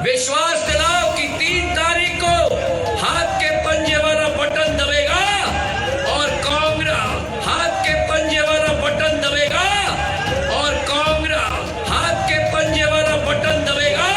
विश्वास दिलाओ कि 3 तारीख को हाथ के पंजे वाला बटन दबेगा और कांग्रेस हाथ के पंजे वाला बटन दबेगा और कांग्रेस हाथ के पंजे वाला बटन दबेगा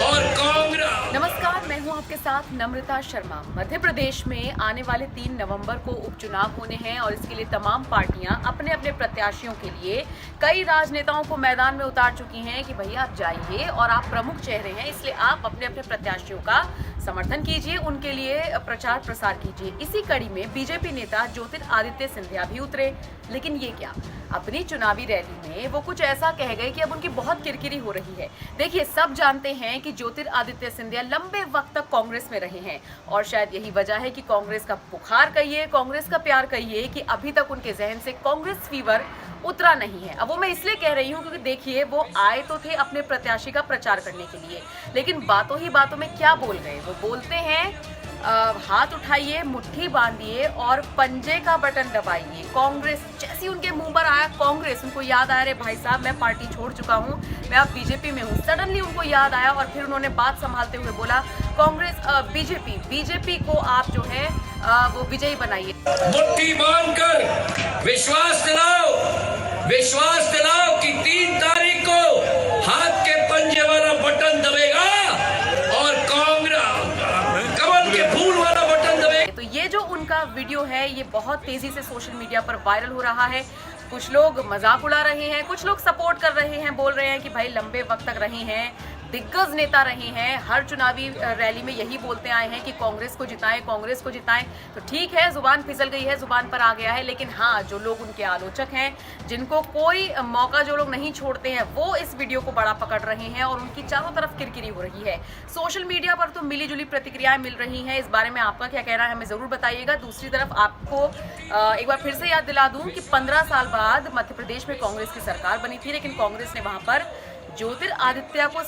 और कांग्रेस। नमस्कार, मैं हूं आपके साथ नम्रता शर्मा। मध्य प्रदेश में आने वाले 3 नवंबर को उपचुनाव होने हैं और इसके लिए तमाम पार्टियां अपने अपने प्रत्याशियों के लिए कई राजनेताओं को मैदान में उतार चुकी हैं कि भैया आप जाइए और आप प्रमुख चेहरे हैं, इसलिए आप अपने अपने प्रत्याशियों का समर्थन कीजिए, उनके लिए प्रचार प्रसार कीजिए। इसी कड़ी में बीजेपी नेता ज्योतिरादित्य सिंधिया भी उतरे, लेकिन ये क्या, अपनी चुनावी रैली में वो कुछ ऐसा कह गए कि अब उनकी बहुत किरकिरी हो रही है। देखिए, सब जानते हैं कि ज्योतिरादित्य सिंधिया लंबे वक्त तक कांग्रेस में रहे हैं और शायद यही वजह है कि कांग्रेस का बुखार कहिए, कांग्रेस का प्यार कहिए, कि अभी तक उनके जहन से कांग्रेस फीवर उतरा नहीं है। अब वो मैं इसलिए कह रही हूँ क्योंकि देखिए, वो आए तो थे अपने प्रत्याशी का प्रचार करने के लिए, लेकिन बातों ही बातों में क्या बोल गए। वो बोलते हैं हाथ उठाइए, मुट्ठी बांधिए और पंजे का बटन दबाइए। कांग्रेस जैसी उनके मुंह पर आया कांग्रेस, उनको याद आया, अरे भाई साहब मैं पार्टी छोड़ चुका हूँ, मैं अब बीजेपी में हूँ। सडनली उनको याद आया और फिर उन्होंने बात संभालते हुए बोला, कांग्रेस बीजेपी को आप जो है वो विजयी बनाइए। मुट्ठी बांधकर विश्वास दिलाओ कि 3 तारीख को हाथ के पंजे वाला बटन दबेगा और कांग्रेस कमल के फूल वाला बटन दबेगा। तो ये जो उनका वीडियो है, ये बहुत तेजी से सोशल मीडिया पर वायरल हो रहा है। कुछ लोग मजाक उड़ा रहे हैं, कुछ लोग सपोर्ट कर रहे हैं, बोल रहे हैं कि भाई लंबे वक्त तक रहे हैं, दिग्गज नेता रहे हैं, हर चुनावी रैली में यही बोलते आए हैं कि कांग्रेस को जिताएं। तो ठीक है, जुबान फिसल गई है, जुबान पर आ गया है, लेकिन हाँ, जो लोग उनके आलोचक हैं, जिनको कोई मौका जो लोग नहीं छोड़ते हैं, वो इस वीडियो को बड़ा पकड़ रहे हैं और उनकी चारों तरफ किरकिरी हो रही है। सोशल मीडिया पर तो मिली जुली प्रतिक्रियाएं मिल रही हैं। इस बारे में आपका क्या कहना है, हमें जरूर बताइएगा। दूसरी तरफ आपको एक बार फिर से याद दिला दूं कि 15 साल बाद मध्य प्रदेश में कांग्रेस की सरकार बनी थी, लेकिन कांग्रेस ने वहां पर ज्योतिरादित्य को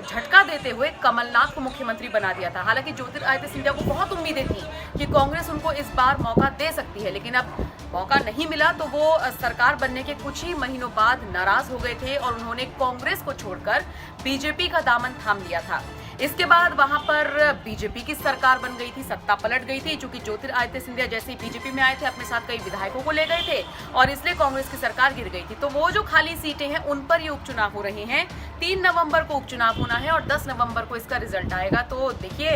झटका देते हुए कमलनाथ को मुख्यमंत्री बना दिया था। हालांकि ज्योतिरादित्य सिंधिया को बहुत उम्मीदें थी कि कांग्रेस उनको इस बार मौका दे सकती है, लेकिन अब मौका नहीं मिला तो वो सरकार बनने के कुछ ही महीनों बाद नाराज हो गए थे और उन्होंने कांग्रेस को छोड़कर बीजेपी का दामन थाम लिया था। इसके बाद वहां पर बीजेपी की सरकार बन गई थी, सत्ता पलट गई थी, क्योंकि ज्योतिरादित्य सिंधिया जैसे ही बीजेपी में आए थे अपने साथ कई विधायकों को ले गए थे और इसलिए कांग्रेस की सरकार गिर गई थी। तो वो जो खाली सीटें हैं उन पर ये उपचुनाव हो रहे हैं। 3 नवंबर को उपचुनाव होना है और 10 नवंबर को इसका रिजल्ट आएगा। तो देखिए,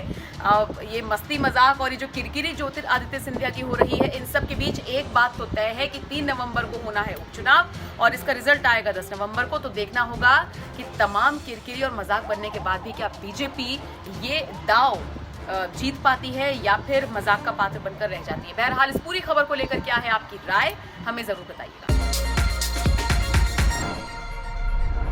ये मस्ती मजाक और ये जो किरकिरी ज्योतिरादित्य सिंधिया की हो रही है, इन सब के बीच एक बात तो तय है कि 3 नवंबर को होना है उपचुनाव और इसका रिजल्ट आएगा 10 नवंबर को। तो देखना होगा कि तमाम किरकिरी और मजाक बनने के बाद भी क्या बीजेपी ये दाव जीत पाती है या फिर मजाक का पात्र बनकर रह जाती है। बहरहाल, इस पूरी खबर को लेकर क्या है आपकी राय, हमें जरूर बताइएगा।